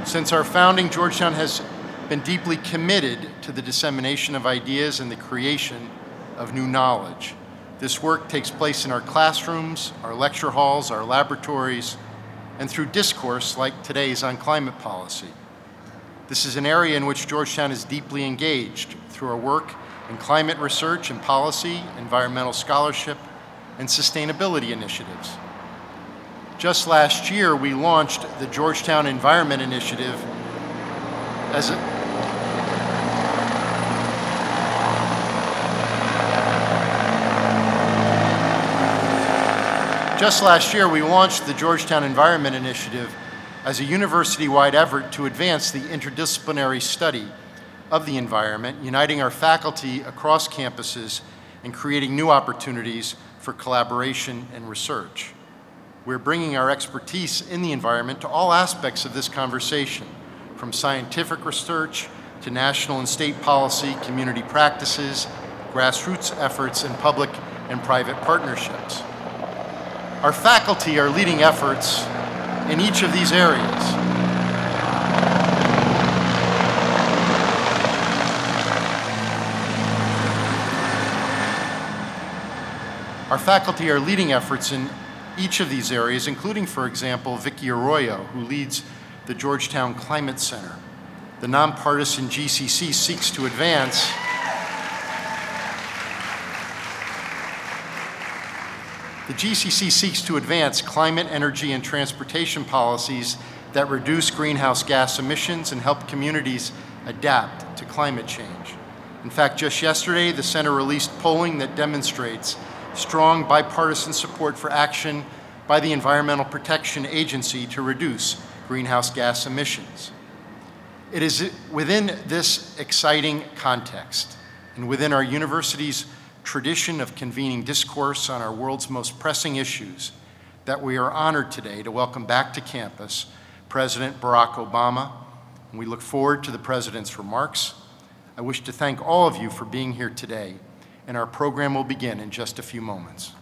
Since our founding, Georgetown has been deeply committed to the dissemination of ideas and the creation of new knowledge. This work takes place in our classrooms, our lecture halls, our laboratories, and through discourse like today's on climate policy. This is an area in which Georgetown is deeply engaged through our work in climate research and policy, environmental scholarship, and sustainability initiatives. Just last year, we launched the Georgetown Environment Initiative as a Just last year, we launched the Georgetown Environment Initiative as a university-wide effort to advance the interdisciplinary study of the environment, uniting our faculty across campuses and creating new opportunities for collaboration and research. We're bringing our expertise in the environment to all aspects of this conversation, from scientific research to national and state policy, community practices, grassroots efforts, and public and private partnerships. Our faculty are leading efforts in each of these areas. Our faculty are leading efforts in each of these areas, including, for example, Vicky Arroyo, who leads the Georgetown Climate Center. The nonpartisan GCC seeks to advance climate, energy, and transportation policies that reduce greenhouse gas emissions and help communities adapt to climate change. In fact, just yesterday, the center released polling that demonstrates strong bipartisan support for action by the Environmental Protection Agency to reduce greenhouse gas emissions. It is within this exciting context and within our university's tradition of convening discourse on our world's most pressing issues that we are honored today to welcome back to campus President Barack Obama, and we look forward to the President's remarks. I wish to thank all of you for being here today, and our program will begin in just a few moments.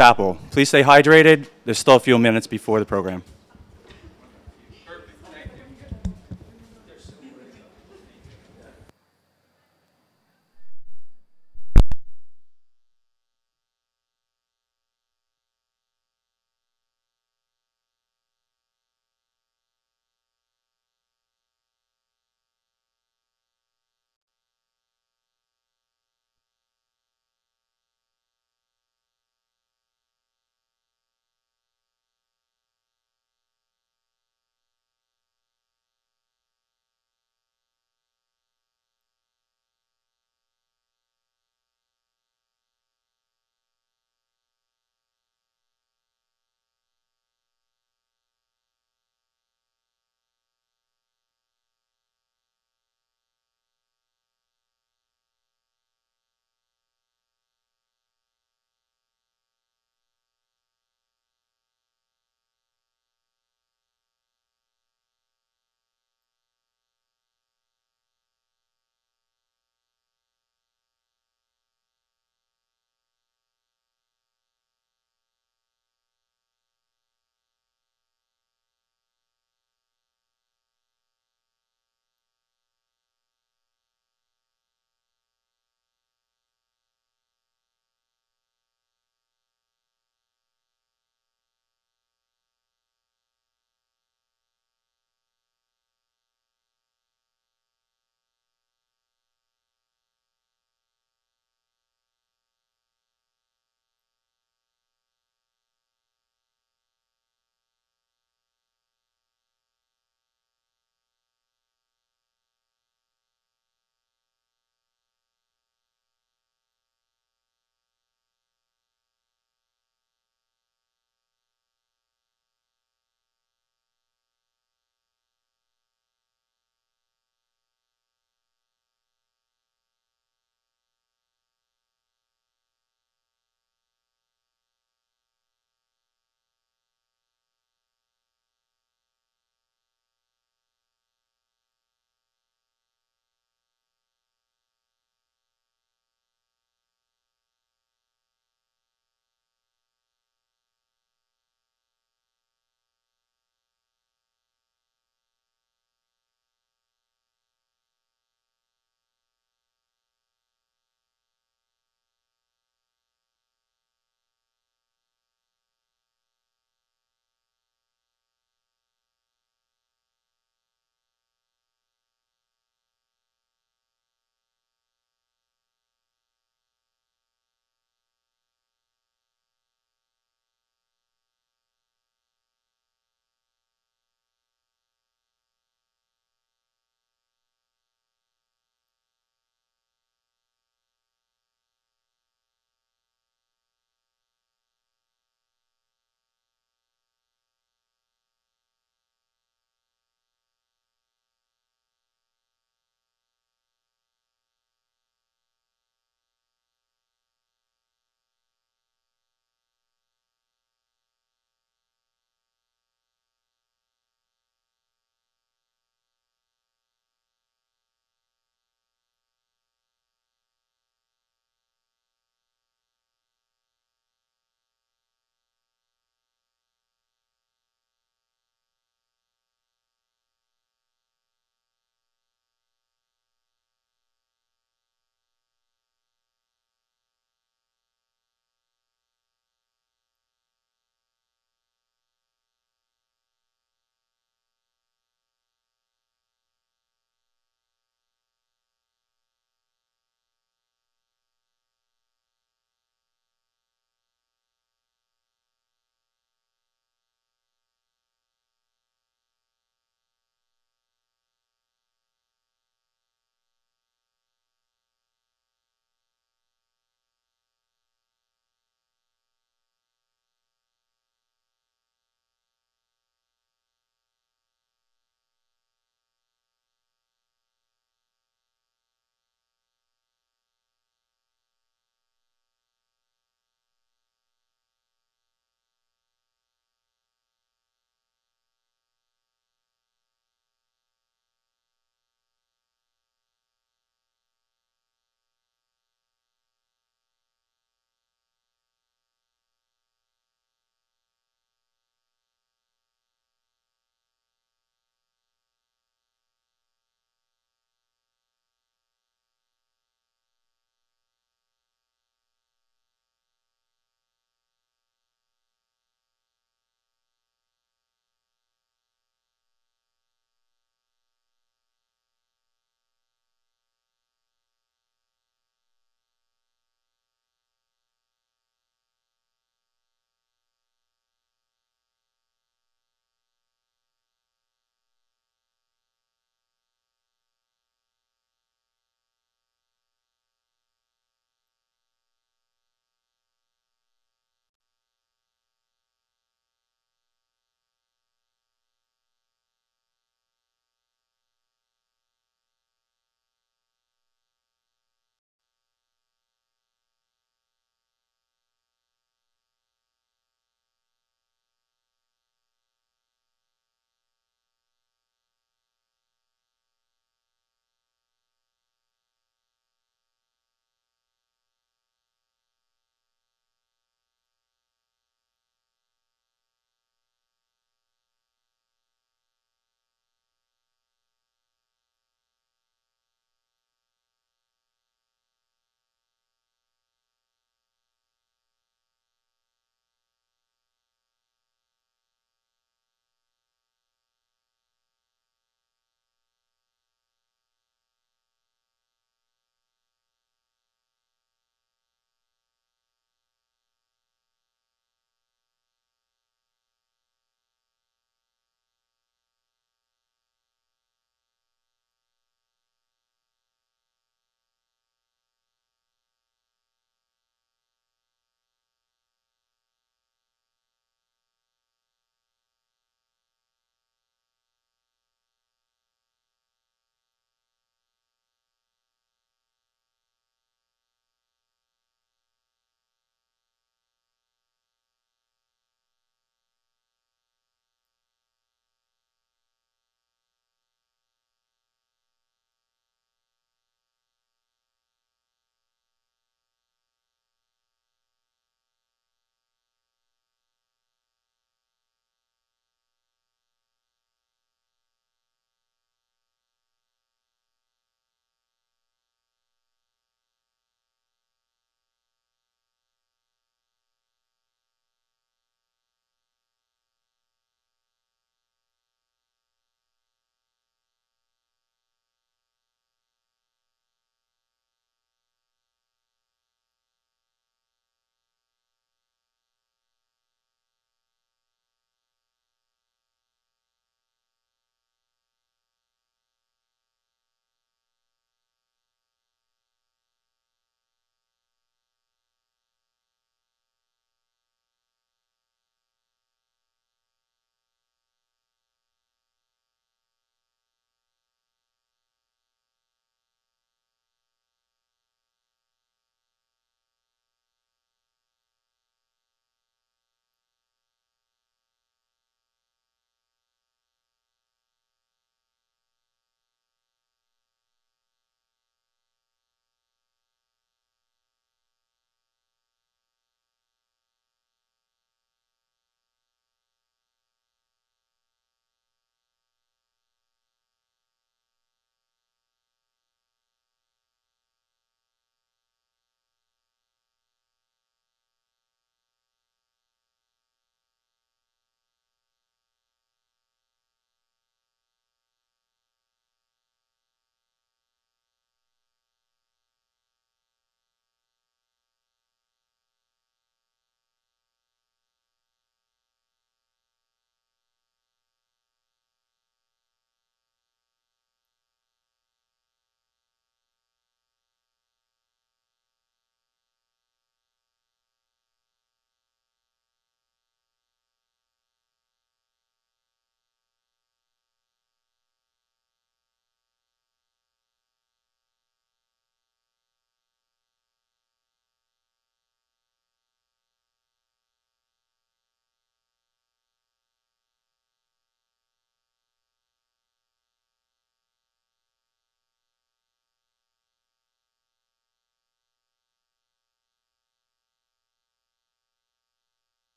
chapel. Please stay hydrated. There's still a few minutes before the program.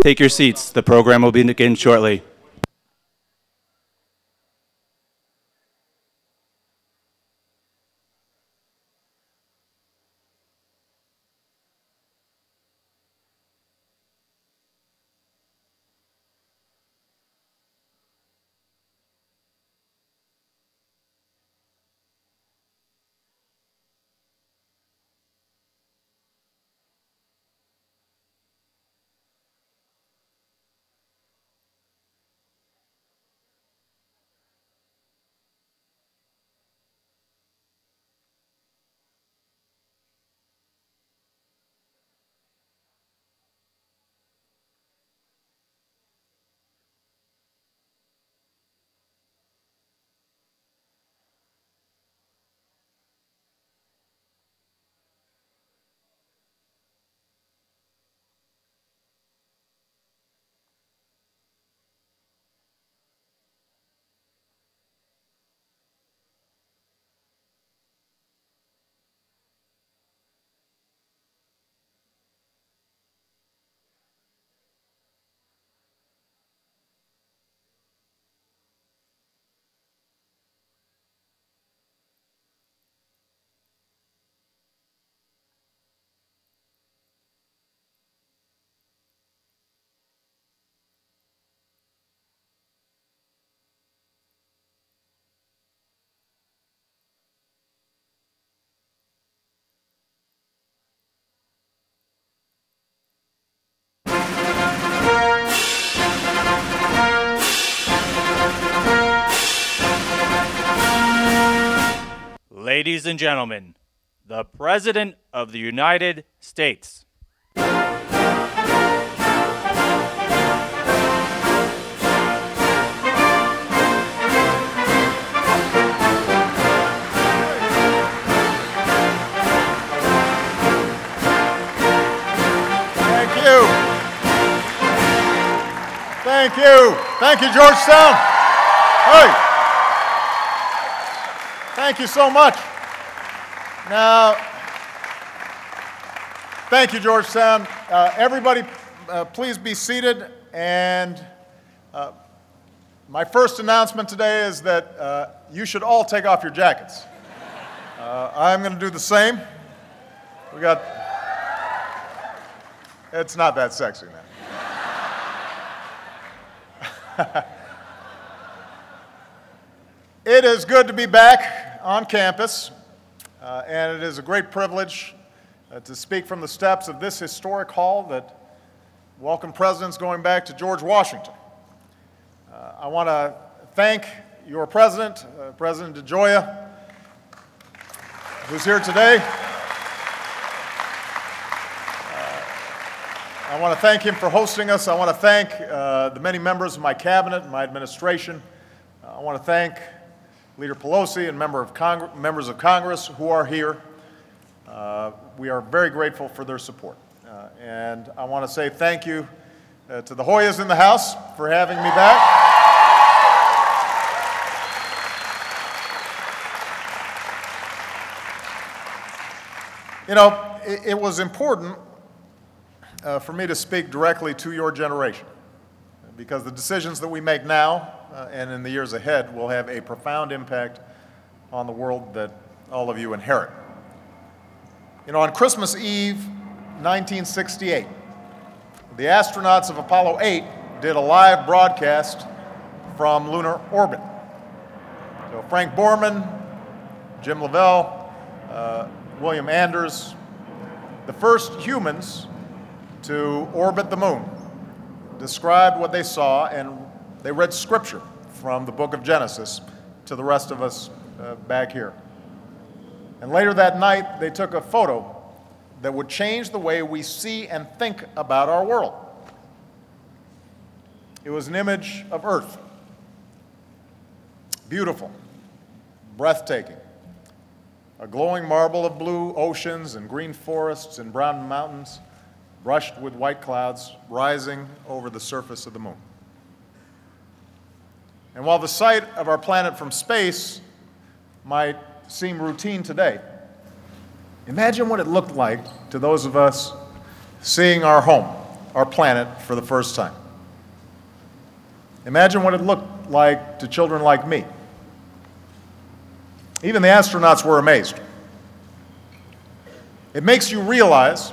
Take your seats. The program will begin shortly. Ladies and gentlemen, the President of the United States. Thank you. Thank you, Georgetown. Hey. Thank you so much. Now, thank you, Georgetown. Everybody, please be seated. And my first announcement today is that you should all take off your jackets. I'm going to do the same. It's not that sexy now. It is good to be back on campus, and it is a great privilege to speak from the steps of this historic hall that welcomed presidents going back to George Washington. I want to thank your president, President DeGioia, who's here today. I want to thank him for hosting us. I want to thank the many members of my cabinet and my administration. I want to thank Leader Pelosi and members of Congress who are here. We are very grateful for their support. And I want to say thank you to the Hoyas in the House for having me back. You know, it was important for me to speak directly to your generation, because the decisions that we make now and in the years ahead will have a profound impact on the world that all of you inherit. You know, on Christmas Eve, 1968, the astronauts of Apollo 8 did a live broadcast from lunar orbit. So Frank Borman, Jim Lovell, William Anders, the first humans to orbit the moon, described what they saw, and they read scripture from the book of Genesis to the rest of us back here. And later that night, they took a photo that would change the way we see and think about our world. It was an image of Earth. Beautiful, breathtaking. A glowing marble of blue oceans and green forests and brown mountains, brushed with white clouds rising over the surface of the moon. And while the sight of our planet from space might seem routine today, imagine what it looked like to those of us seeing our home our planet for the first time. Imagine what it looked like to children like me. Even the astronauts were amazed. It makes you realize,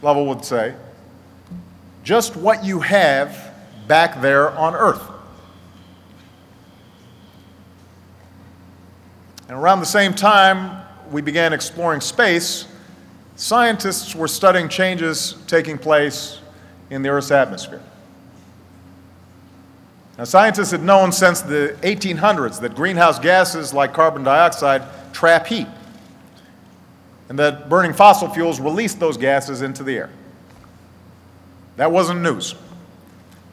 Lovell would say, just what you have back there on Earth. And around the same time we began exploring space, scientists were studying changes taking place in the Earth's atmosphere. Now, scientists had known since the 1800s that greenhouse gases like carbon dioxide trap heat, and that burning fossil fuels release those gases into the air. That wasn't news.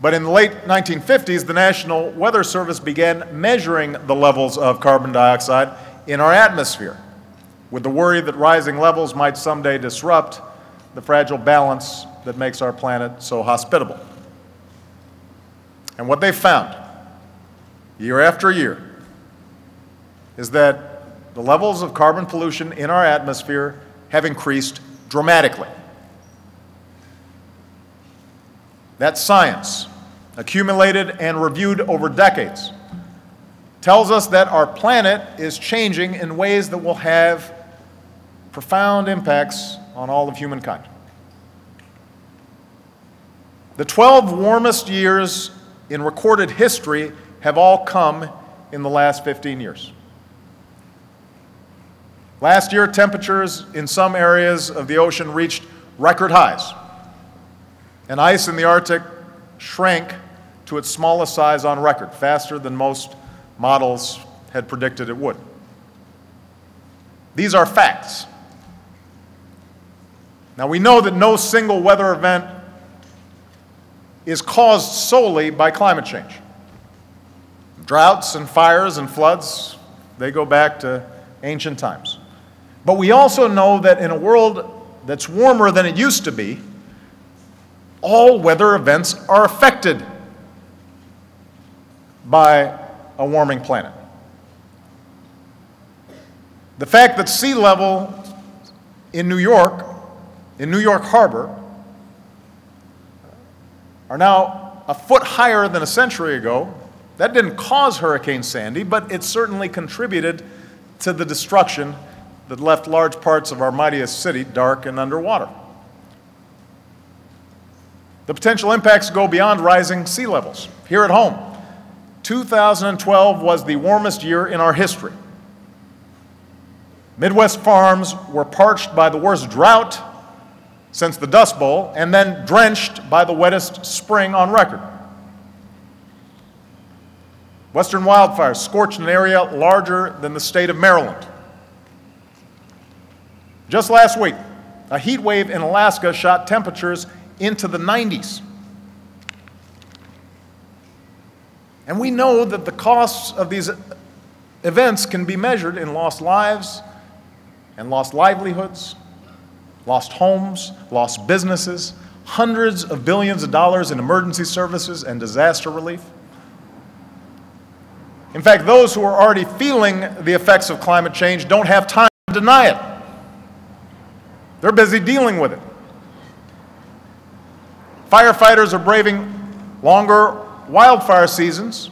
But in the late 1950s, the National Weather Service began measuring the levels of carbon dioxide in our atmosphere, with the worry that rising levels might someday disrupt the fragile balance that makes our planet so hospitable. And what they found, year after year, is that the levels of carbon pollution in our atmosphere have increased dramatically. That science, accumulated and reviewed over decades, tells us that our planet is changing in ways that will have profound impacts on all of humankind. The 12 warmest years in recorded history have all come in the last 15 years. Last year, temperatures in some areas of the ocean reached record highs, and ice in the Arctic shrank to its smallest size on record, faster than most models had predicted it would. These are facts. Now, we know that no single weather event is caused solely by climate change. Droughts and fires and floods, they go back to ancient times. But we also know that in a world that's warmer than it used to be, all weather events are affected by a warming planet. The fact that sea level in New York Harbor, are now a foot higher than a century ago, that didn't cause Hurricane Sandy, but it certainly contributed to the destruction that left large parts of our mightiest city dark and underwater. The potential impacts go beyond rising sea levels. Here at home, 2012 was the warmest year in our history. Midwest farms were parched by the worst drought since the Dust Bowl, and then drenched by the wettest spring on record. Western wildfires scorched an area larger than the state of Maryland. Just last week, a heat wave in Alaska shot temperatures into the 90s. And we know that the costs of these events can be measured in lost lives and lost livelihoods, lost homes, lost businesses, hundreds of billions of dollars in emergency services and disaster relief. In fact, those who are already feeling the effects of climate change don't have time to deny it. They're busy dealing with it. Firefighters are braving longer wildfire seasons,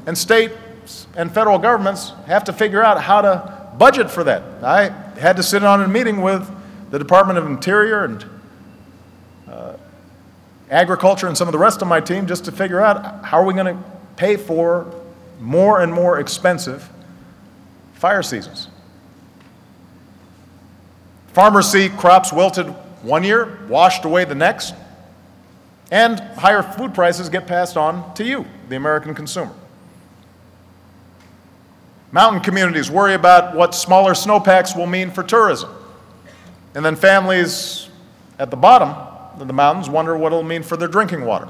and states and federal governments have to figure out how to budget for that. I had to sit on a meeting with the Department of Interior and Agriculture and some of the rest of my team just to figure out how are we going to pay for more and more expensive fire seasons. Farmers see crops wilted one year, washed away the next, and higher food prices get passed on to you, the American consumer. Mountain communities worry about what smaller snowpacks will mean for tourism. And then families at the bottom of the mountains wonder what it'll mean for their drinking water.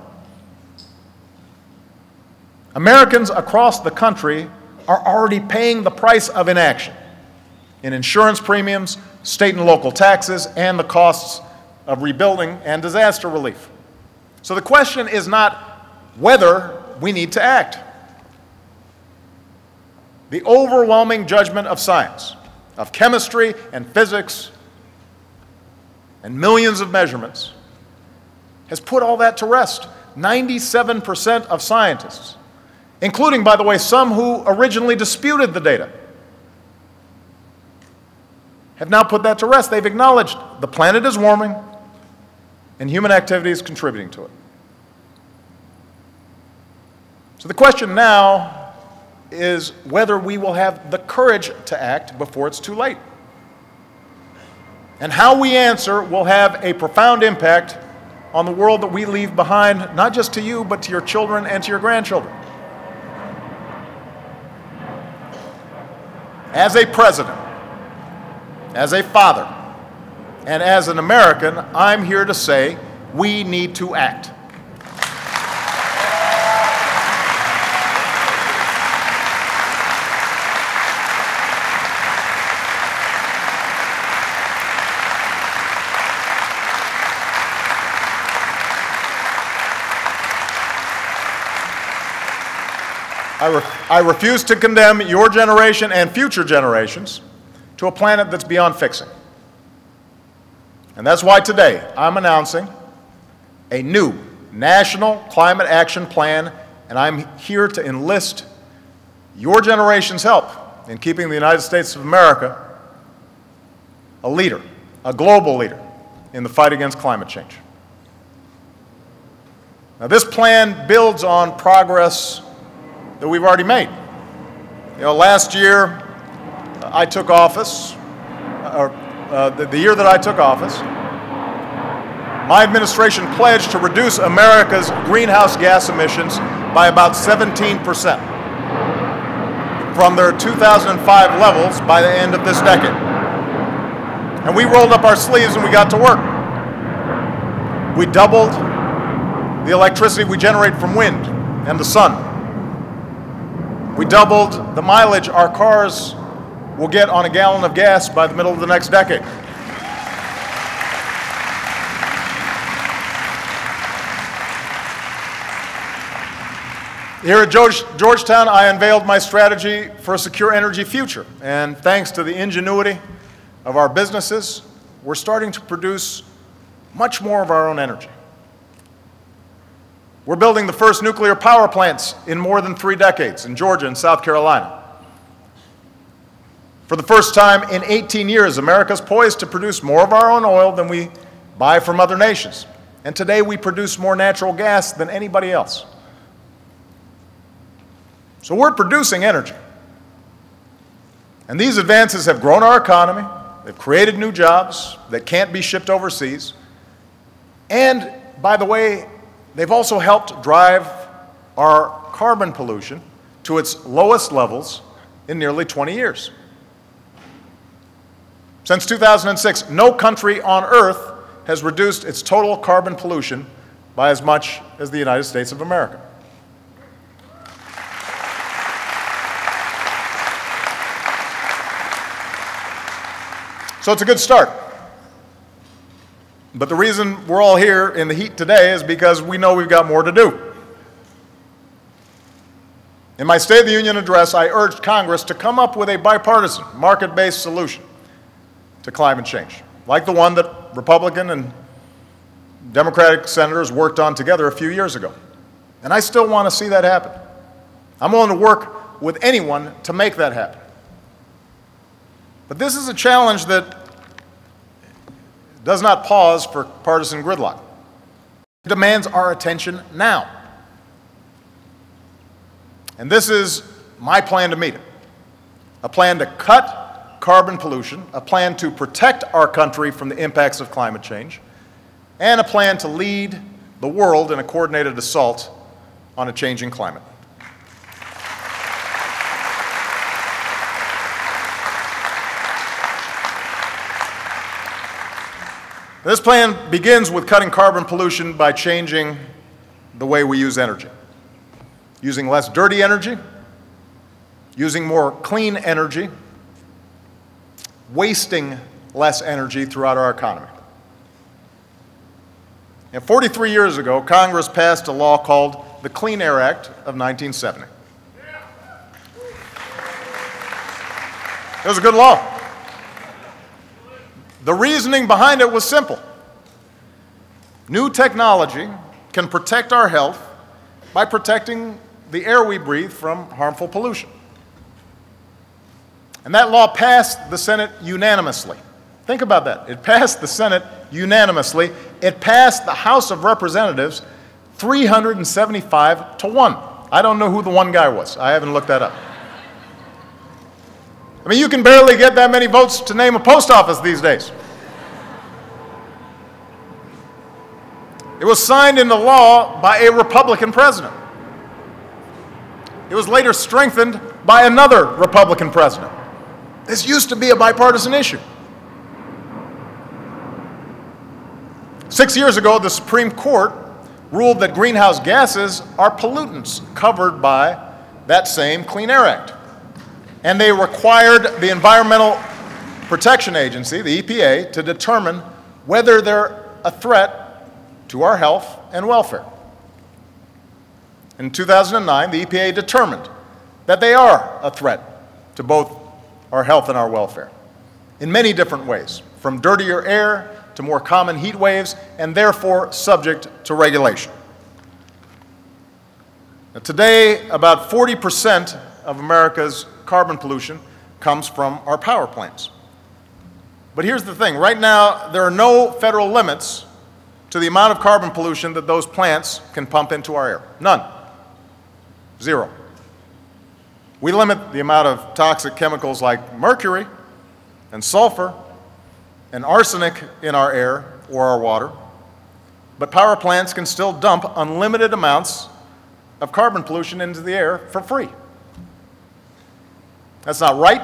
Americans across the country are already paying the price of inaction in insurance premiums, state and local taxes, and the costs of rebuilding and disaster relief. So the question is not whether we need to act. The overwhelming judgment of science, of chemistry and physics, and millions of measurements has put all that to rest. 97% of scientists, including, by the way, some who originally disputed the data, have now put that to rest. They've acknowledged the planet is warming and human activity is contributing to it. So the question now is whether we will have the courage to act before it's too late. And how we answer will have a profound impact on the world that we leave behind, not just to you, but to your children and to your grandchildren. As a president, as a father, and as an American, I'm here to say we need to act. I refuse to condemn your generation and future generations to a planet that's beyond fixing. And that's why today I'm announcing a new national climate action plan, and I'm here to enlist your generation's help in keeping the United States of America a leader, a global leader in the fight against climate change. Now, this plan builds on progress that we've already made. You know, last year I took office, the year that I took office, my administration pledged to reduce America's greenhouse gas emissions by about 17% from their 2005 levels by the end of this decade. And we rolled up our sleeves and we got to work. We doubled the electricity we generate from wind and the sun. We doubled the mileage our cars will get on a gallon of gas by the middle of the next decade. Here at Georgetown, I unveiled my strategy for a secure energy future. And thanks to the ingenuity of our businesses, we're starting to produce much more of our own energy. We're building the first nuclear power plants in more than 3 decades in Georgia and South Carolina. For the first time in 18 years, America's poised to produce more of our own oil than we buy from other nations. And today we produce more natural gas than anybody else. So we're producing energy. And these advances have grown our economy, they've created new jobs that can't be shipped overseas, and, by the way, they've also helped drive our carbon pollution to its lowest levels in nearly 20 years. Since 2006, no country on earth has reduced its total carbon pollution by as much as the United States of America. So it's a good start. But the reason we're all here in the heat today is because we know we've got more to do. In my State of the Union address, I urged Congress to come up with a bipartisan, market-based solution to climate change, like the one that Republican and Democratic senators worked on together a few years ago. And I still want to see that happen. I'm willing to work with anyone to make that happen. But this is a challenge that does not pause for partisan gridlock. It demands our attention now. And this is my plan to meet it. A plan to cut carbon pollution, a plan to protect our country from the impacts of climate change, and a plan to lead the world in a coordinated assault on a changing climate. This plan begins with cutting carbon pollution by changing the way we use energy. Using less dirty energy, using more clean energy, wasting less energy throughout our economy. And 43 years ago, Congress passed a law called the Clean Air Act of 1970. It was a good law. The reasoning behind it was simple. New technology can protect our health by protecting the air we breathe from harmful pollution. And that law passed the Senate unanimously. Think about that. It passed the Senate unanimously. It passed the House of Representatives 375 to 1. I don't know who the one guy was. I haven't looked that up. I mean, you can barely get that many votes to name a post office these days. It was signed into law by a Republican president. It was later strengthened by another Republican president. This used to be a bipartisan issue. 6 years ago, the Supreme Court ruled that greenhouse gases are pollutants covered by that same Clean Air Act. And they required the Environmental Protection Agency, the EPA, to determine whether they're a threat to our health and welfare. In 2009, the EPA determined that they are a threat to both our health and our welfare in many different ways, from dirtier air to more common heat waves, and therefore subject to regulation. Now, today, about 40% of America's carbon pollution comes from our power plants. But here's the thing. Right now, there are no federal limits to the amount of carbon pollution that those plants can pump into our air. None. Zero. We limit the amount of toxic chemicals like mercury and sulfur and arsenic in our air or our water, but power plants can still dump unlimited amounts of carbon pollution into the air for free. That's not right,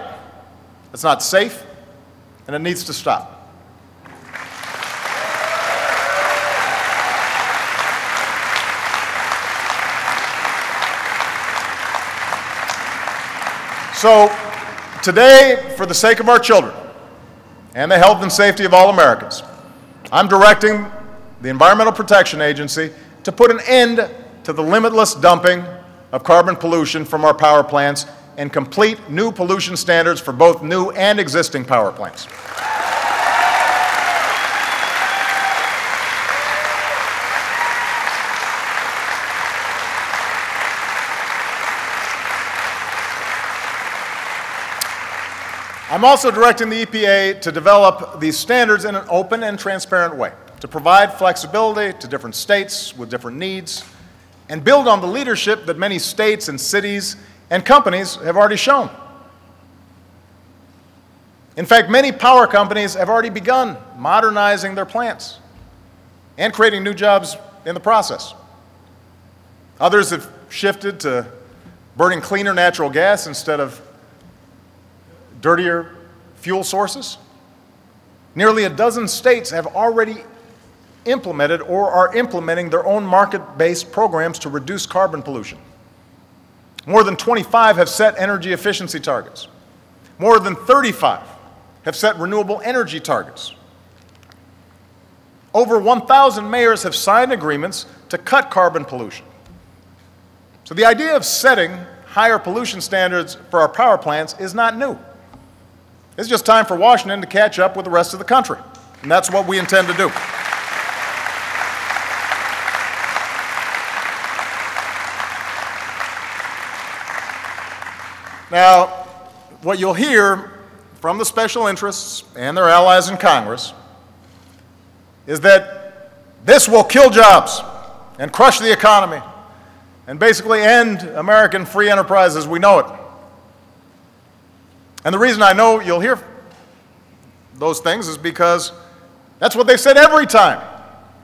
that's not safe, and it needs to stop. So today, for the sake of our children and the health and safety of all Americans, I'm directing the Environmental Protection Agency to put an end to the limitless dumping of carbon pollution from our power plants and complete new pollution standards for both new and existing power plants. I'm also directing the EPA to develop these standards in an open and transparent way, to provide flexibility to different states with different needs, and build on the leadership that many states and cities and companies have already shown. In fact, many power companies have already begun modernizing their plants and creating new jobs in the process. Others have shifted to burning cleaner natural gas instead of dirtier fuel sources. Nearly a dozen states have already implemented or are implementing their own market-based programs to reduce carbon pollution. More than 25 have set energy efficiency targets. More than 35 have set renewable energy targets. Over 1,000 mayors have signed agreements to cut carbon pollution. So the idea of setting higher pollution standards for our power plants is not new. It's just time for Washington to catch up with the rest of the country, and that's what we intend to do. Now, what you'll hear from the special interests and their allies in Congress is that this will kill jobs and crush the economy and basically end American free enterprise as we know it. And the reason I know you'll hear those things is because that's what they've said every time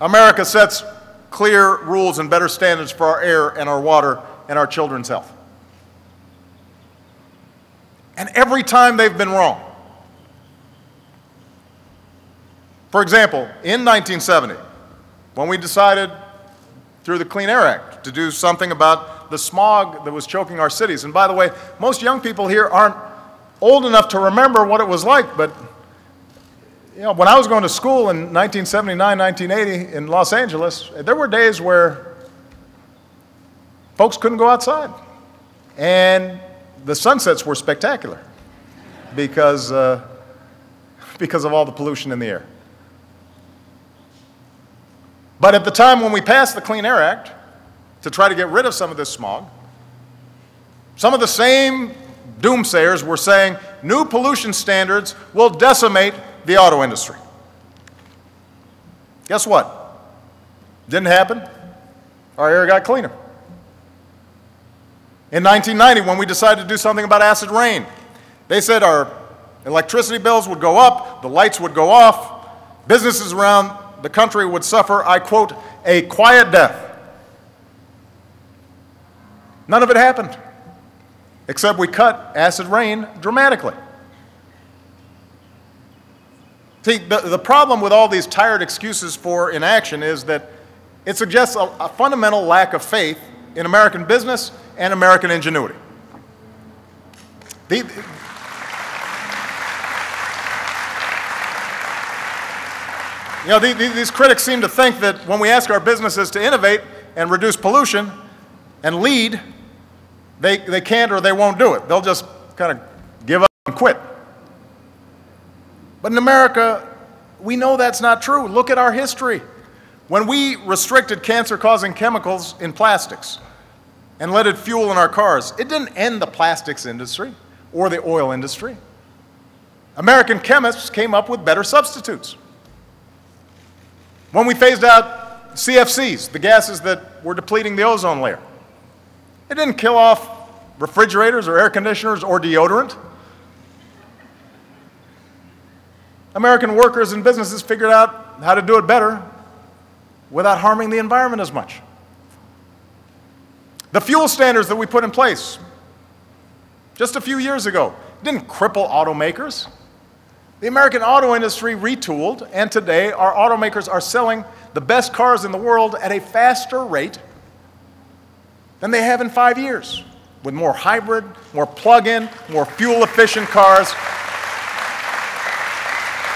America sets clear rules and better standards for our air and our water and our children's health. And every time they've been wrong. For example, in 1970, when we decided through the Clean Air Act to do something about the smog that was choking our cities, and by the way, most young people here aren't old enough to remember what it was like, but when I was going to school in 1979, 1980 in Los Angeles, there were days where folks couldn't go outside. And the sunsets were spectacular because of all the pollution in the air. But at the time when we passed the Clean Air Act to try to get rid of some of this smog, some of the same doomsayers were saying new pollution standards will decimate the auto industry. Guess what? Didn't happen. Our air got cleaner. In 1990, when we decided to do something about acid rain, they said our electricity bills would go up, the lights would go off, businesses around the country would suffer, I quote, a quiet death. None of it happened, except we cut acid rain dramatically. See, the problem with all these tired excuses for inaction is that it suggests a fundamental lack of faith in American business and American ingenuity. These critics seem to think that when we ask our businesses to innovate and reduce pollution and lead, they can't or they won't do it. They'll just kind of give up and quit. But in America, we know that's not true. Look at our history. When we restricted cancer-causing chemicals in plastics and leaded fuel in our cars, it didn't end the plastics industry or the oil industry. American chemists came up with better substitutes. When we phased out CFCs, the gases that were depleting the ozone layer, it didn't kill off refrigerators or air conditioners or deodorant. American workers and businesses figured out how to do it better without harming the environment as much. The fuel standards that we put in place just a few years ago didn't cripple automakers. The American auto industry retooled, and today our automakers are selling the best cars in the world at a faster rate than they have in 5 years, with more hybrid, more plug-in, more fuel-efficient cars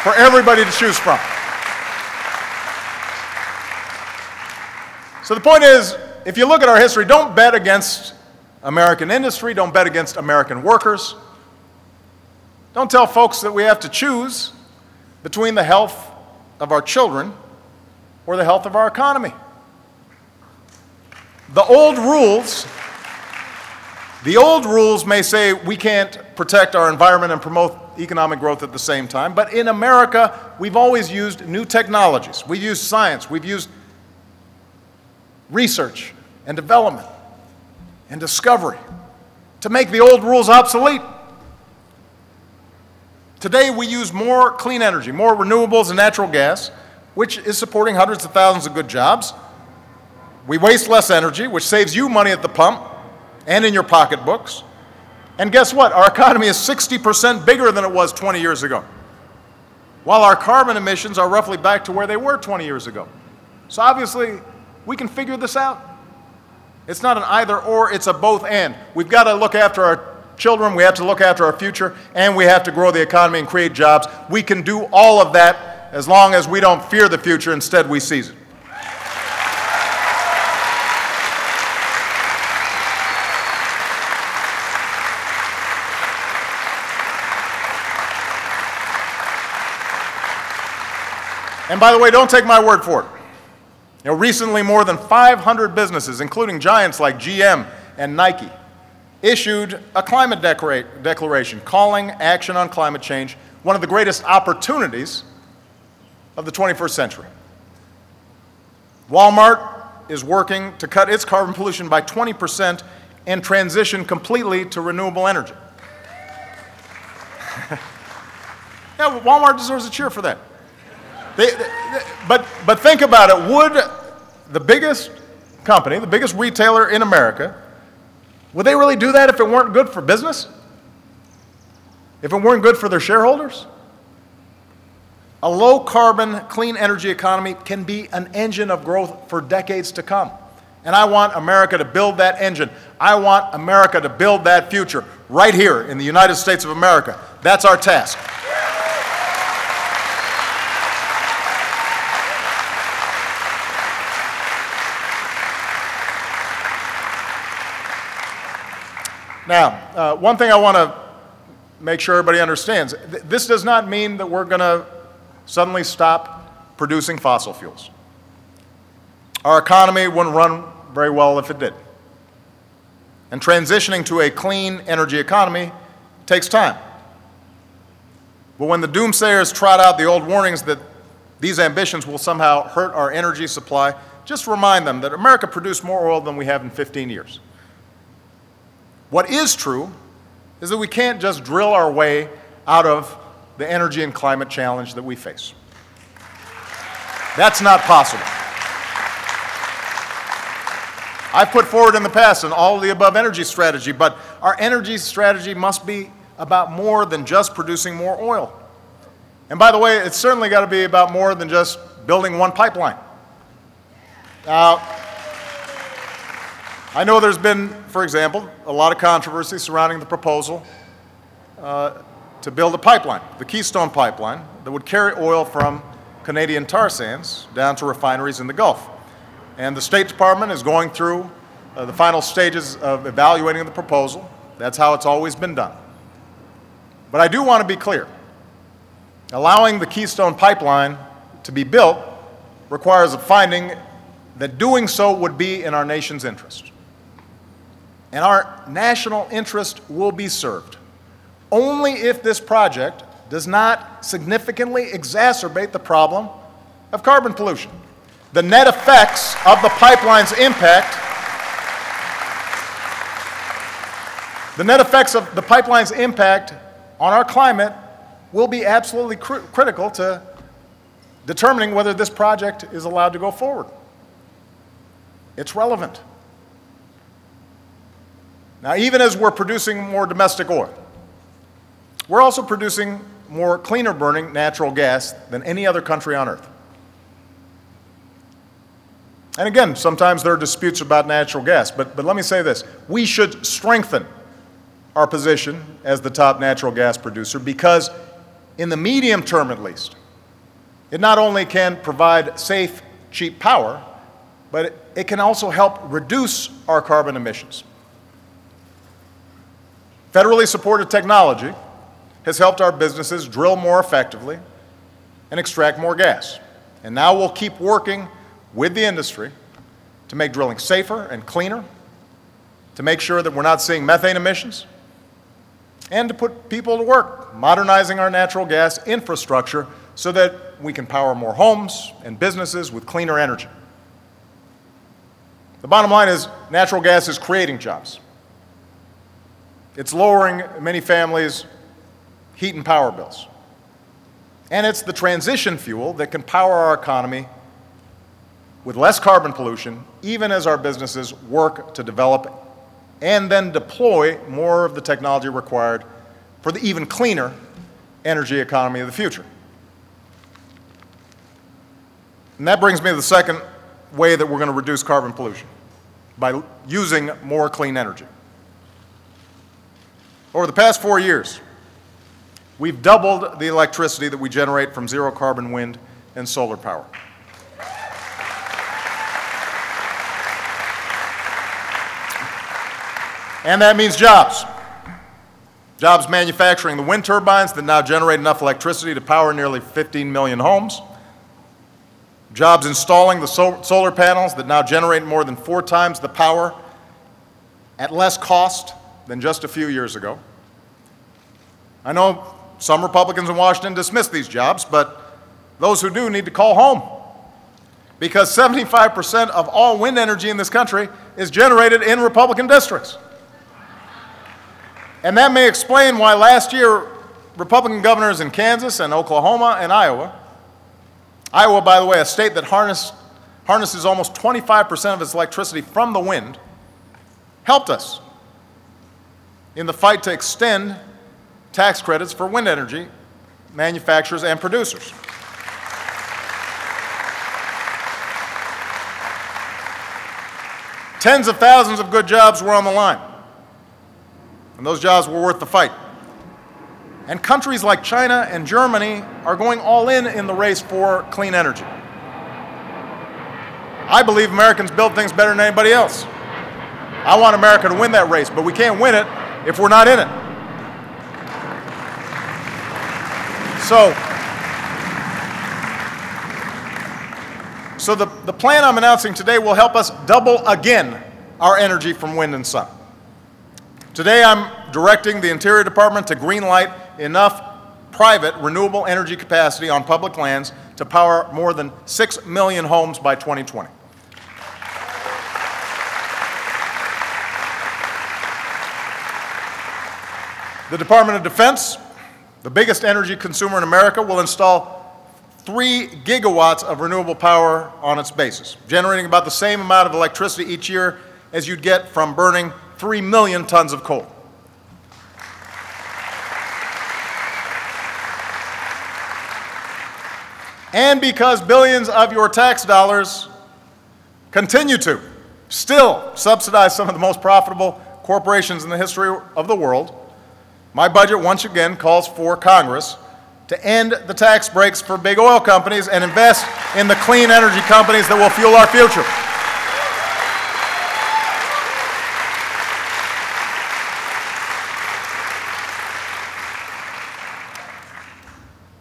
for everybody to choose from. So the point is, if you look at our history, don't bet against American industry, don't bet against American workers. Don't tell folks that we have to choose between the health of our children or the health of our economy. The old rules may say we can't protect our environment and promote economic growth at the same time, but in America, we've always used new technologies. We've used science, we've used research and development and discovery to make the old rules obsolete. Today, we use more clean energy, more renewables and natural gas, which is supporting hundreds of thousands of good jobs. We waste less energy, which saves you money at the pump and in your pocketbooks. And guess what? Our economy is 60% bigger than it was 20 years ago, while our carbon emissions are roughly back to where they were 20 years ago. So obviously, we can figure this out. It's not an either or, it's a both and. We've got to look after our children, we have to look after our future, and we have to grow the economy and create jobs. We can do all of that as long as we don't fear the future, instead we seize it. And by the way, don't take my word for it. Recently more than 500 businesses, including giants like GM and Nike, issued a climate declaration calling action on climate change one of the greatest opportunities of the 21st century. Walmart is working to cut its carbon pollution by 20% and transition completely to renewable energy. Yeah, Walmart deserves a cheer for that. But think about it. Would the biggest company, the biggest retailer in America, would they really do that if it weren't good for business? If it weren't good for their shareholders? A low-carbon, clean energy economy can be an engine of growth for decades to come. And I want America to build that engine. I want America to build that future right here in the United States of America. That's our task. Now, one thing I want to make sure everybody understands, this does not mean that we're going to suddenly stop producing fossil fuels. our economy wouldn't run very well if it did. And transitioning to a clean energy economy takes time. But when the doomsayers trot out the old warnings that these ambitions will somehow hurt our energy supply, just remind them that America produced more oil than we have in 15 years. What is true is that we can't just drill our way out of the energy and climate challenge that we face. That's not possible. I've put forward in the past an all-of-the-above energy strategy, but our energy strategy must be about more than just producing more oil. And by the way, it's certainly got to be about more than just building one pipeline. Now, I know there's been, for example, a lot of controversy surrounding the proposal to build a pipeline, the Keystone Pipeline, that would carry oil from Canadian tar sands down to refineries in the Gulf. And the State Department is going through the final stages of evaluating the proposal. That's how it's always been done. But I do want to be clear. Allowing the Keystone Pipeline to be built requires a finding that doing so would be in our nation's interest. And our national interest will be served only if this project does not significantly exacerbate the problem of carbon pollution. The net effects of the pipeline's impact, on our climate will be absolutely critical to determining whether this project is allowed to go forward. It's relevant. Now, even as we're producing more domestic oil, we're also producing more cleaner burning natural gas than any other country on earth. And again, sometimes there are disputes about natural gas, but let me say this. We should strengthen our position as the top natural gas producer because in the medium term at least, it not only can provide safe, cheap power, but it can also help reduce our carbon emissions. Federally supported technology has helped our businesses drill more effectively and extract more gas. And now we'll keep working with the industry to make drilling safer and cleaner, to make sure that we're not seeing methane emissions, and to put people to work, modernizing our natural gas infrastructure so that we can power more homes and businesses with cleaner energy. The bottom line is natural gas is creating jobs. It's lowering many families' heat and power bills. And it's the transition fuel that can power our economy with less carbon pollution, even as our businesses work to develop and then deploy more of the technology required for the even cleaner energy economy of the future. And that brings me to the second way that we're going to reduce carbon pollution, by using more clean energy. Over the past 4 years, we've doubled the electricity that we generate from zero carbon wind and solar power. And that means jobs. Jobs manufacturing the wind turbines that now generate enough electricity to power nearly 15 million homes. Jobs installing the solar panels that now generate more than 4 times the power at less cost than just a few years ago. I know some Republicans in Washington dismiss these jobs, but those who do need to call home, because 75% of all wind energy in this country is generated in Republican districts. And that may explain why last year Republican governors in Kansas and Oklahoma and Iowa, by the way, a state that harnesses almost 25% of its electricity from the wind, helped us in the fight to extend tax credits for wind energy manufacturers and producers. Tens of thousands of good jobs were on the line, and those jobs were worth the fight. And countries like China and Germany are going all in the race for clean energy. I believe Americans build things better than anybody else. I want America to win that race, but we can't win it if we're not in it. So, So the plan I'm announcing today will help us double again our energy from wind and sun. Today I'm directing the Interior Department to greenlight enough private renewable energy capacity on public lands to power more than 6 million homes by 2020. The Department of Defense, the biggest energy consumer in America, will install 3 gigawatts of renewable power on its bases, generating about the same amount of electricity each year as you'd get from burning 3 million tons of coal. And because billions of your tax dollars continue to still subsidize some of the most profitable corporations in the history of the world, my budget once again calls for Congress to end the tax breaks for big oil companies and invest in the clean energy companies that will fuel our future.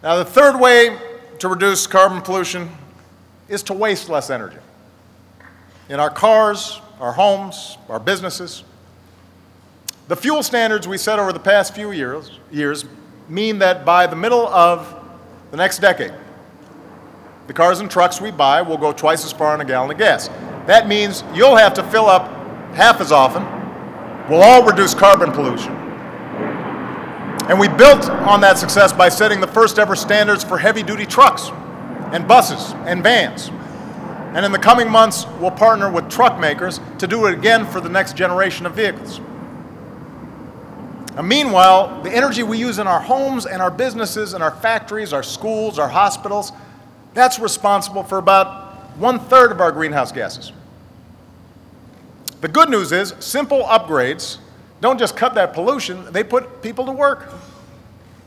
Now, the third way to reduce carbon pollution is to waste less energy in our cars, our homes, our businesses. The fuel standards we set over the past few years mean that by the middle of the next decade, the cars and trucks we buy will go twice as far on a gallon of gas. That means you'll have to fill up half as often. We'll all reduce carbon pollution. And we built on that success by setting the first ever standards for heavy-duty trucks and buses and vans. And in the coming months, we'll partner with truck makers to do it again for the next generation of vehicles. And meanwhile, the energy we use in our homes and our businesses and our factories, our schools, our hospitals, that's responsible for about 1/3 of our greenhouse gases. The good news is simple upgrades don't just cut that pollution, they put people to work.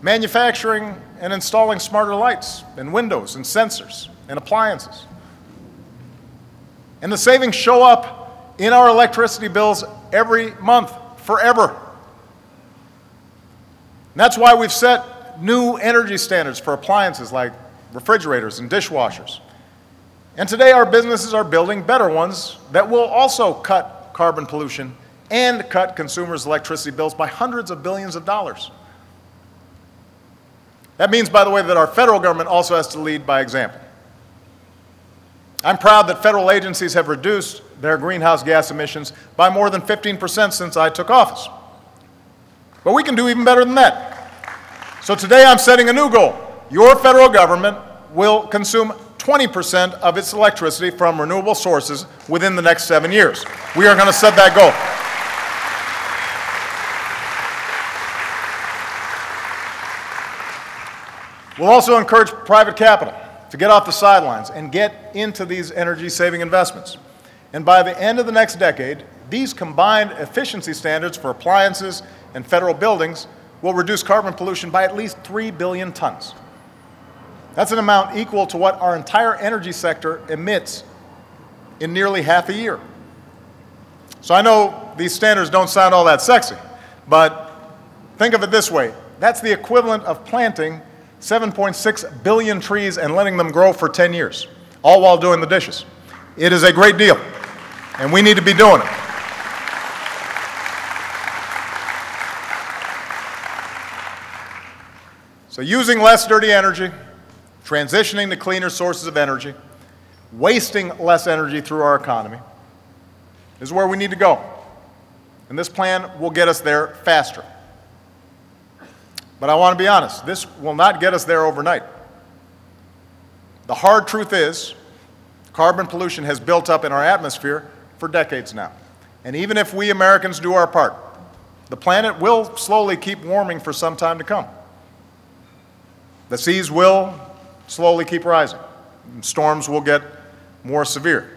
Manufacturing and installing smarter lights and windows and sensors and appliances. And the savings show up in our electricity bills every month, forever. And that's why we've set new energy standards for appliances like refrigerators and dishwashers. And today our businesses are building better ones that will also cut carbon pollution and cut consumers' electricity bills by hundreds of billions of dollars. That means, by the way, that our federal government also has to lead by example. I'm proud that federal agencies have reduced their greenhouse gas emissions by more than 15% since I took office. But we can do even better than that. So today I'm setting a new goal. Your federal government will consume 20% of its electricity from renewable sources within the next 7 years. We are going to set that goal. We'll also encourage private capital to get off the sidelines and get into these energy-saving investments. And by the end of the next decade, these combined efficiency standards for appliances and federal buildings will reduce carbon pollution by at least 3 billion tons. That's an amount equal to what our entire energy sector emits in nearly half a year. So I know these standards don't sound all that sexy, but think of it this way. That's the equivalent of planting 7.6 billion trees and letting them grow for 10 years, all while doing the dishes. It is a great deal, and we need to be doing it. So using less dirty energy, transitioning to cleaner sources of energy, wasting less energy through our economy is where we need to go. And this plan will get us there faster. But I want to be honest, this will not get us there overnight. The hard truth is, carbon pollution has built up in our atmosphere for decades now. And even if we Americans do our part, the planet will slowly keep warming for some time to come. The seas will slowly keep rising. And storms will get more severe,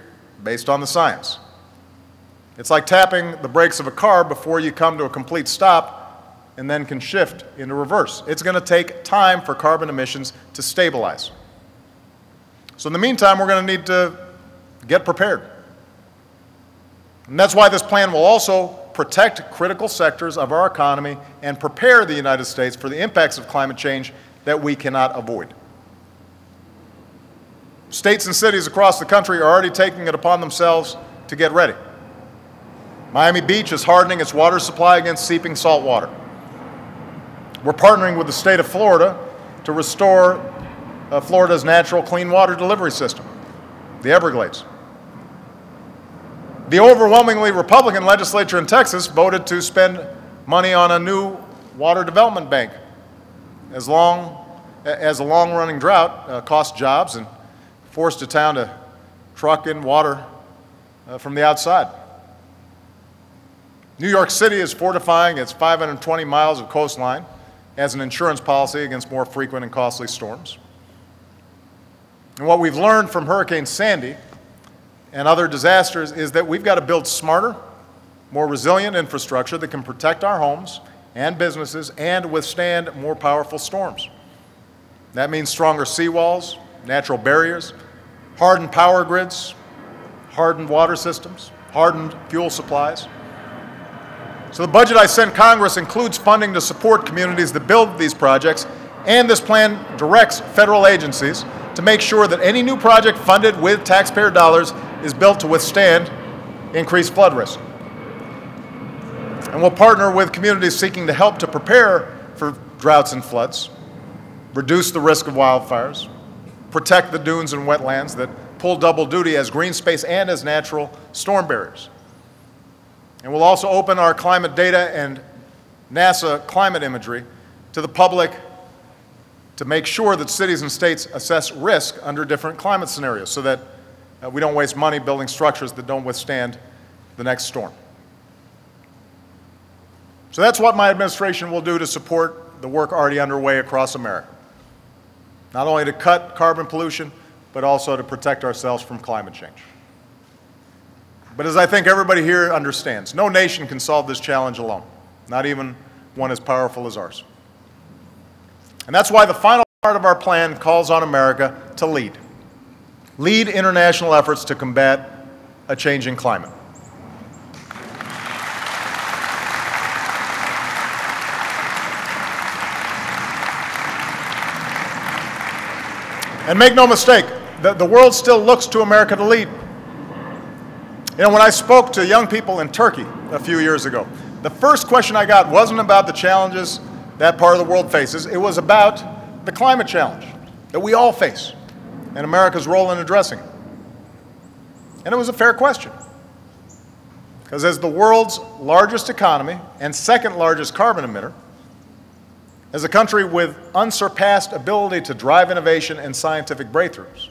based on the science. It's like tapping the brakes of a car before you come to a complete stop and then can shift into reverse. It's going to take time for carbon emissions to stabilize. So in the meantime, we're going to need to get prepared. And that's why this plan will also protect critical sectors of our economy and prepare the United States for the impacts of climate change that we cannot avoid. States and cities across the country are already taking it upon themselves to get ready. Miami Beach is hardening its water supply against seeping salt water. We're partnering with the state of Florida to restore Florida's natural clean water delivery system, the Everglades. The overwhelmingly Republican legislature in Texas voted to spend money on a new water development bank as a long-running drought cost jobs and forced a town to truck in water from the outside. New York City is fortifying its 520 miles of coastline as an insurance policy against more frequent and costly storms. And what we've learned from Hurricane Sandy and other disasters is that we've got to build smarter, more resilient infrastructure that can protect our homes and businesses and withstand more powerful storms. That means stronger seawalls, natural barriers, hardened power grids, hardened water systems, hardened fuel supplies. So the budget I sent Congress includes funding to support communities that build these projects, and this plan directs federal agencies to make sure that any new project funded with taxpayer dollars is built to withstand increased flood risk. And we'll partner with communities seeking to help to prepare for droughts and floods, reduce the risk of wildfires, protect the dunes and wetlands that pull double duty as green space and as natural storm barriers. And we'll also open our climate data and NASA climate imagery to the public to make sure that cities and states assess risk under different climate scenarios so that we don't waste money building structures that don't withstand the next storm. So that's what my administration will do to support the work already underway across America. Not only to cut carbon pollution, but also to protect ourselves from climate change. But as I think everybody here understands, no nation can solve this challenge alone, not even one as powerful as ours. And that's why the final part of our plan calls on America to lead. Lead international efforts to combat a changing climate. And make no mistake, the world still looks to America to lead. You know, when I spoke to young people in Turkey a few years ago, the first question I got wasn't about the challenges that part of the world faces. It was about the climate challenge that we all face and America's role in addressing it. And it was a fair question. Because as the world's largest economy and second largest carbon emitter, as a country with unsurpassed ability to drive innovation and scientific breakthroughs,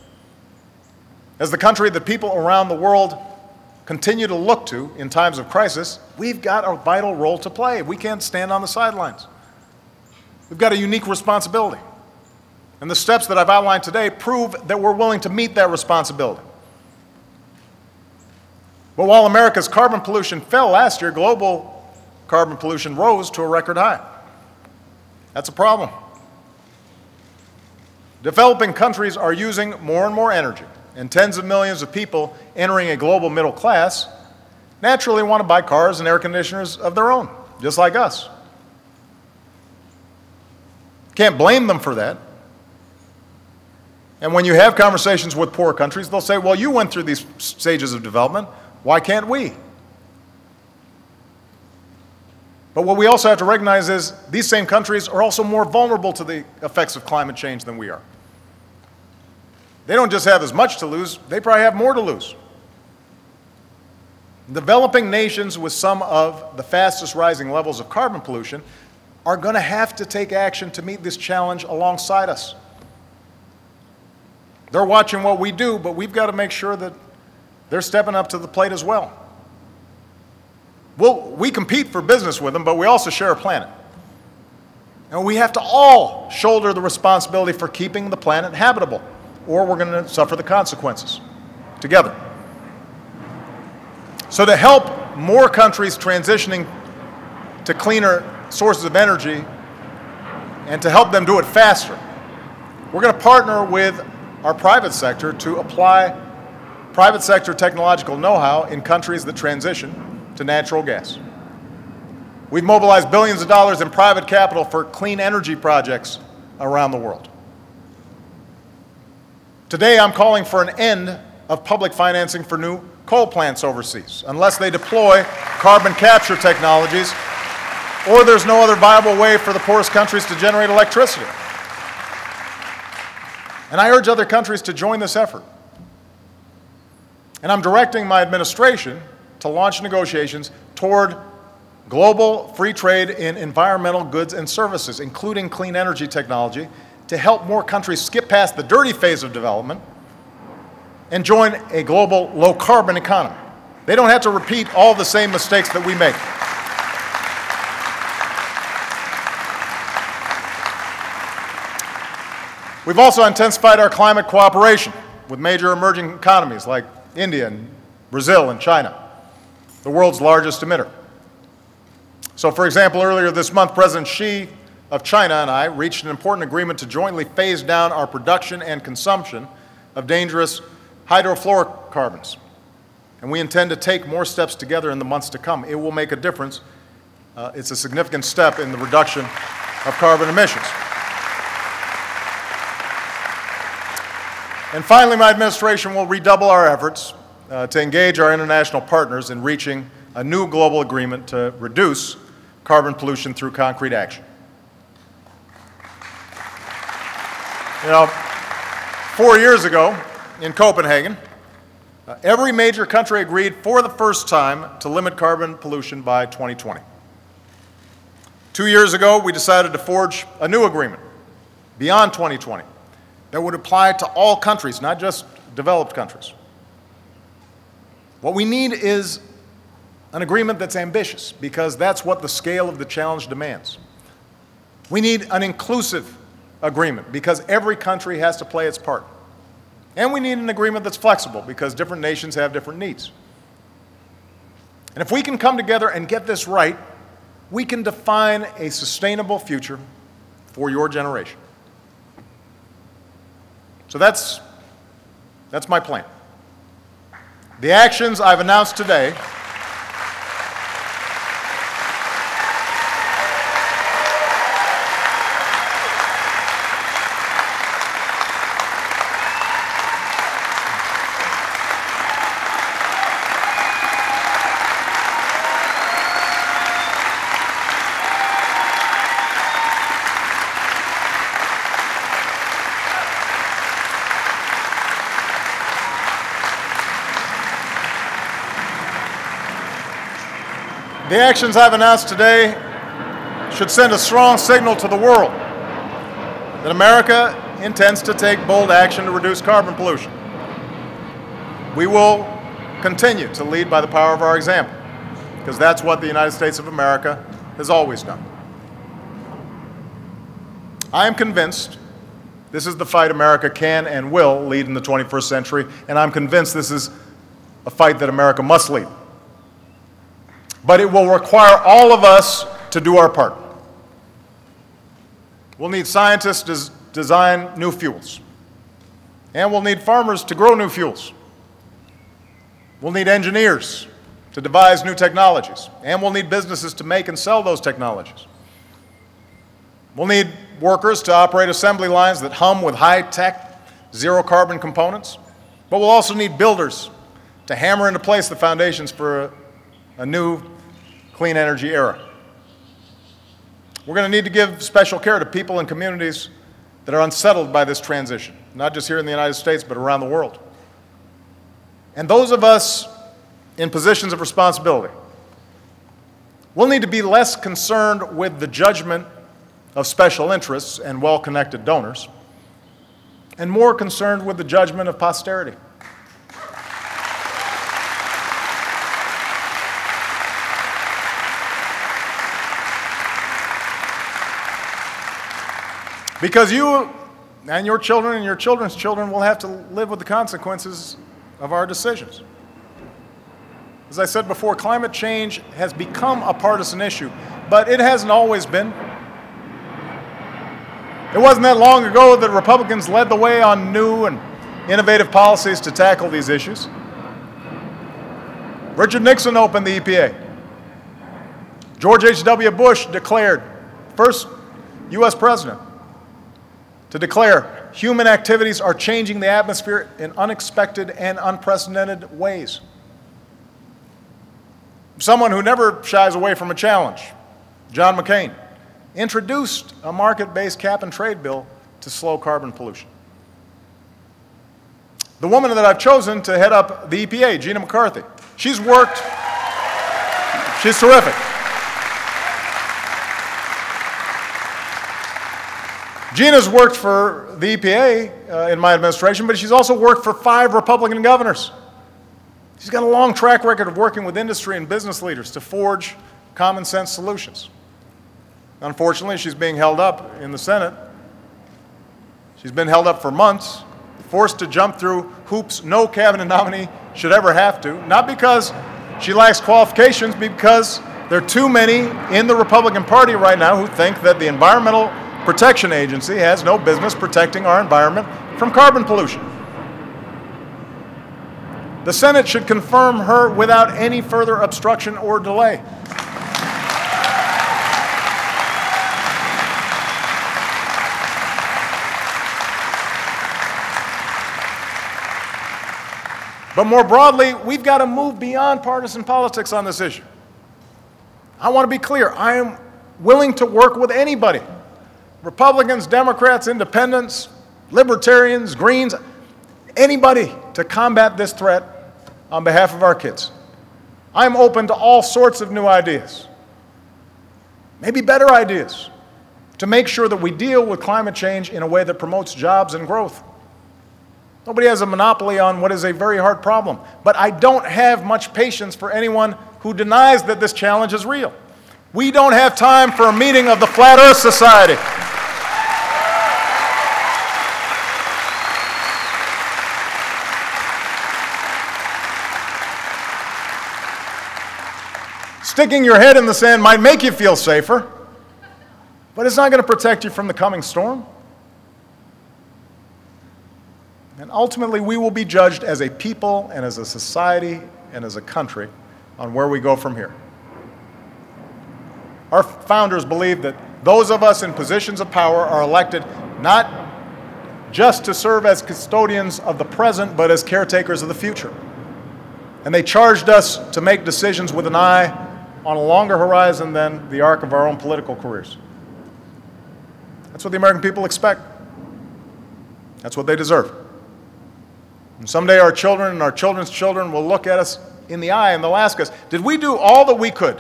as the country that people around the world continue to look to in times of crisis, we've got a vital role to play. We can't stand on the sidelines. We've got a unique responsibility. And the steps that I've outlined today prove that we're willing to meet that responsibility. But while America's carbon pollution fell last year, global carbon pollution rose to a record high. That's a problem. Developing countries are using more and more energy, and tens of millions of people entering a global middle class naturally want to buy cars and air conditioners of their own, just like us. Can't blame them for that. And when you have conversations with poor countries, they'll say, well, you went through these stages of development, why can't we? But what we also have to recognize is these same countries are also more vulnerable to the effects of climate change than we are. They don't just have as much to lose, they probably have more to lose. Developing nations with some of the fastest rising levels of carbon pollution are going to have to take action to meet this challenge alongside us. They're watching what we do, but we've got to make sure that they're stepping up to the plate as well. We compete for business with them, but we also share a planet. And we have to all shoulder the responsibility for keeping the planet habitable, or we're going to suffer the consequences together. So to help more countries transitioning to cleaner sources of energy and to help them do it faster, we're going to partner with our private sector to apply private sector technological know-how in countries that transition to natural gas. We've mobilized billions of dollars in private capital for clean energy projects around the world. Today, I'm calling for an end of public financing for new coal plants overseas, unless they deploy carbon capture technologies, or there's no other viable way for the poorest countries to generate electricity. And I urge other countries to join this effort. And I'm directing my administration to launch negotiations toward global free trade in environmental goods and services, including clean energy technology, to help more countries skip past the dirty phase of development and join a global low-carbon economy. They don't have to repeat all the same mistakes that we make. We've also intensified our climate cooperation with major emerging economies like India and Brazil and China, the world's largest emitter. So, for example, earlier this month, President Xi of China and I reached an important agreement to jointly phase down our production and consumption of dangerous hydrofluorocarbons. And we intend to take more steps together in the months to come. It will make a difference. It's a significant step in the reduction of carbon emissions. And finally, my administration will redouble our efforts to engage our international partners in reaching a new global agreement to reduce carbon pollution through concrete action. You know, 4 years ago in Copenhagen, every major country agreed for the first time to limit carbon pollution by 2020. 2 years ago, we decided to forge a new agreement beyond 2020 that would apply to all countries, not just developed countries. What we need is an agreement that's ambitious, because that's what the scale of the challenge demands. We need an inclusive agreement, because every country has to play its part. And we need an agreement that's flexible, because different nations have different needs. And if we can come together and get this right, we can define a sustainable future for your generation. So that's my plan. The actions I've announced today should send a strong signal to the world that America intends to take bold action to reduce carbon pollution. We will continue to lead by the power of our example, because that's what the United States of America has always done. I am convinced this is the fight America can and will lead in the 21st century, and I'm convinced this is a fight that America must lead. But it will require all of us to do our part. We'll need scientists to design new fuels. And we'll need farmers to grow new fuels. We'll need engineers to devise new technologies. And we'll need businesses to make and sell those technologies. We'll need workers to operate assembly lines that hum with high-tech, zero-carbon components. But we'll also need builders to hammer into place the foundations for a new clean energy era. We're going to need to give special care to people and communities that are unsettled by this transition, not just here in the United States, but around the world. And those of us in positions of responsibility, we'll need to be less concerned with the judgment of special interests and well-connected donors, and more concerned with the judgment of posterity. Because you and your children's children will have to live with the consequences of our decisions. As I said before, climate change has become a partisan issue, but it hasn't always been. It wasn't that long ago that Republicans led the way on new and innovative policies to tackle these issues. Richard Nixon opened the EPA. George H.W. Bush declared, first U.S. president, to declare human activities are changing the atmosphere in unexpected and unprecedented ways. Someone who never shies away from a challenge, John McCain, introduced a market-based cap-and-trade bill to slow carbon pollution. The woman that I've chosen to head up the EPA, Gina McCarthy, she's terrific. Gina's worked for the EPA in my administration, but she's also worked for 5 Republican governors. She's got a long track record of working with industry and business leaders to forge common sense solutions. Unfortunately, she's being held up in the Senate. She's been held up for months, forced to jump through hoops no cabinet nominee should ever have to, not because she lacks qualifications, because there are too many in the Republican Party right now who think that the Environmental Protection Agency has no business protecting our environment from carbon pollution. The Senate should confirm her without any further obstruction or delay. But more broadly, we've got to move beyond partisan politics on this issue. I want to be clear. I am willing to work with anybody. Republicans, Democrats, Independents, Libertarians, Greens, anybody to combat this threat on behalf of our kids. I'm open to all sorts of new ideas, maybe better ideas, to make sure that we deal with climate change in a way that promotes jobs and growth. Nobody has a monopoly on what is a very hard problem, but I don't have much patience for anyone who denies that this challenge is real. We don't have time for a meeting of the Flat Earth Society. Sticking your head in the sand might make you feel safer, but it's not going to protect you from the coming storm. And ultimately, we will be judged as a people and as a society and as a country on where we go from here. Our founders believed that those of us in positions of power are elected not just to serve as custodians of the present, but as caretakers of the future. And they charged us to make decisions with an eye on a longer horizon than the arc of our own political careers. That's what the American people expect. That's what they deserve. And someday our children and our children's children will look at us in the eye and they'll ask us, did we do all that we could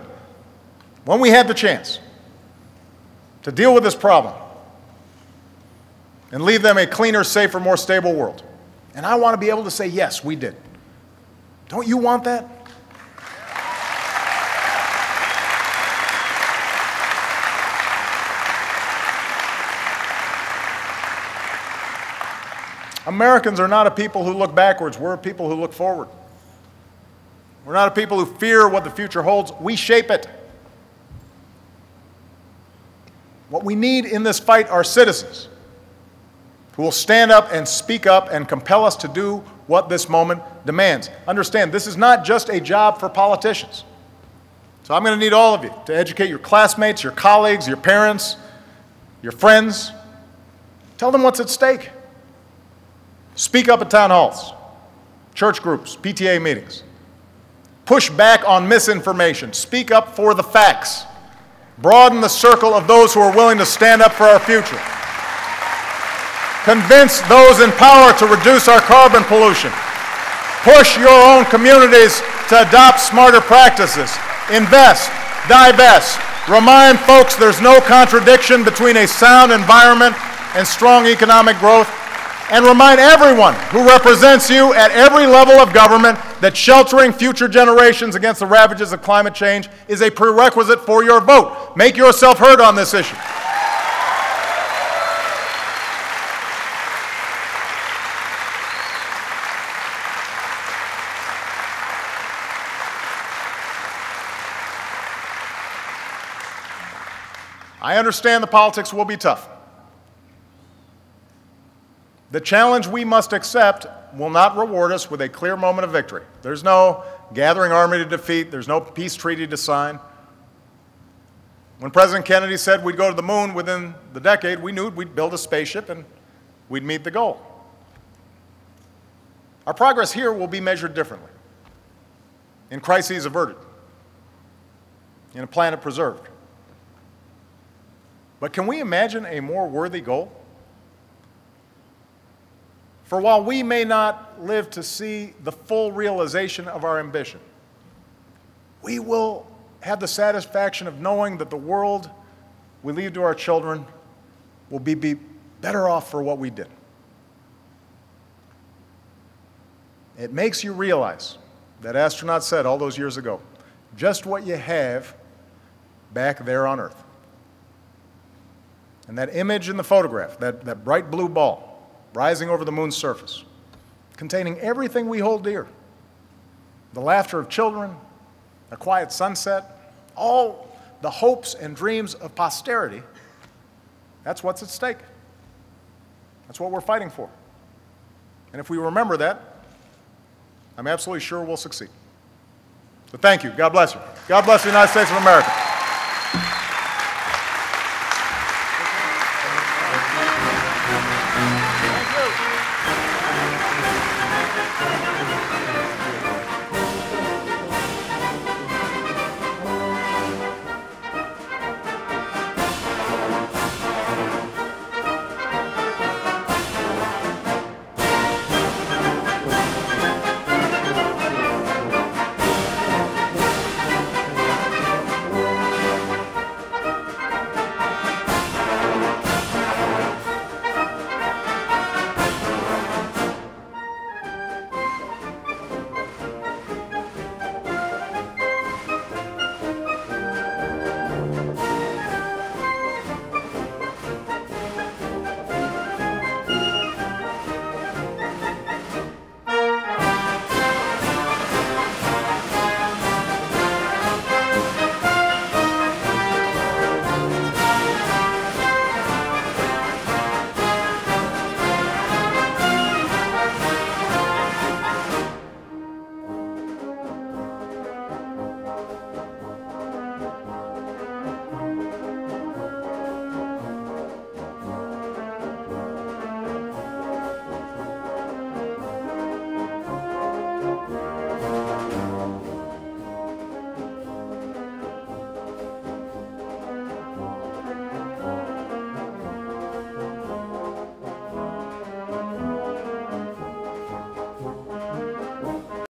when we had the chance to deal with this problem and leave them a cleaner, safer, more stable world? And I want to be able to say, yes, we did. Don't you want that? Americans are not a people who look backwards. We're a people who look forward. We're not a people who fear what the future holds. We shape it. What we need in this fight are citizens who will stand up and speak up and compel us to do what this moment demands. Understand, this is not just a job for politicians. So I'm going to need all of you to educate your classmates, your colleagues, your parents, your friends. Tell them what's at stake. Speak up at town halls, church groups, PTA meetings. Push back on misinformation. Speak up for the facts. Broaden the circle of those who are willing to stand up for our future. Convince those in power to reduce our carbon pollution. Push your own communities to adopt smarter practices. Invest, divest. Remind folks there's no contradiction between a sound environment and strong economic growth. And remind everyone who represents you at every level of government that sheltering future generations against the ravages of climate change is a prerequisite for your vote. Make yourself heard on this issue. I understand the politics will be tough. The challenge we must accept will not reward us with a clear moment of victory. There's no gathering army to defeat. There's no peace treaty to sign. When President Kennedy said we'd go to the moon within the decade, we knew we'd build a spaceship and we'd meet the goal. Our progress here will be measured differently. In crises averted, in a planet preserved. But can we imagine a more worthy goal? For while we may not live to see the full realization of our ambition, we will have the satisfaction of knowing that the world we leave to our children will be better off for what we did. It makes you realize, that astronaut said all those years ago, just what you have back there on Earth. And that image in the photograph, that bright blue ball rising over the moon's surface, containing everything we hold dear, the laughter of children, a quiet sunset, all the hopes and dreams of posterity, that's what's at stake. That's what we're fighting for. And if we remember that, I'm absolutely sure we'll succeed. So thank you. God bless you. God bless the United States of America. Thank you.